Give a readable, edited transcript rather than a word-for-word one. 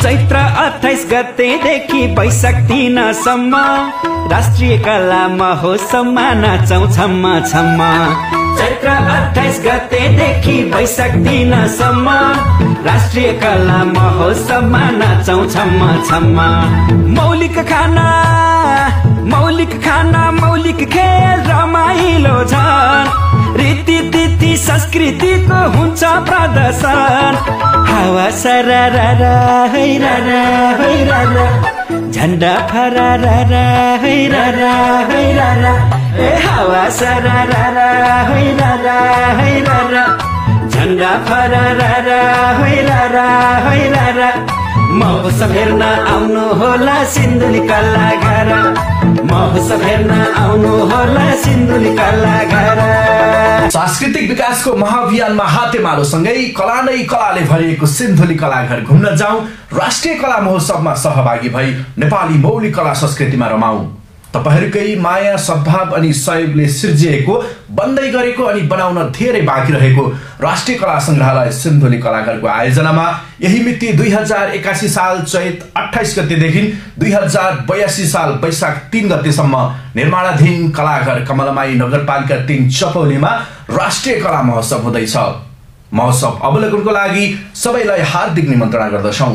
चैत्र 28 गतेदेखि वैशाख 3 सम्म राष्ट्रिय कला महोत्सवमा नाचौं छम्म छम्म। चैत्र 28 गतेदेखि वैशाख 3 सम्म राष्ट्रिय कला महोत्सवमा नाचौं छम्म छम्म। मौलिक खाना मौलिक खेल रमाइलो झन् रीति तिथि संस्कृतिको हुन्छ प्रदर्शन। हावा सररा हैरारा हैरारा झण्डा फरारा हैरारा हैरारा ए हावा सररा हैरारा हैरारा झण्डा फरारा हैरारा हैरारा। महोत्सव हेर्न आउनु होला सिन्धुली कलाघर, महोत्सव हेर्न आउनु होला सिन्धुली कलाघर। सांस्कृतिक विकासको महाअभियानमा हातेमालोसँगै कला नै कलाले भरिएको सिन्धुली कलाघर घुम्न जाउँ, राष्ट्रिय कला महोत्सवमा सहभागी भई नेपाली मौलिक कला संस्कृतिमा रमाउँ। तपाईहरुकै माया सद्भाव अनि सहयोगले सिर्जिएको, बन्दै गरेको अनि बनाउन धेरै बाँकी रहेको राष्ट्रिय कला संग्रहालय सिन्धुली कलाघरको आयोजनामा यही मिति 2081 साल चैत 28 गतेदेखि 2082 साल वैशाख 3 गतेसम्म निर्माणाधीन कलाघर कमलमाई नगरपालिका 3 चपौलीमा राष्ट्रिय कला महोत्सव हुँदैछ। महोत्सव अवलोकनको लागि सबैलाई हार्दिक निमन्त्रणा गर्दछौं।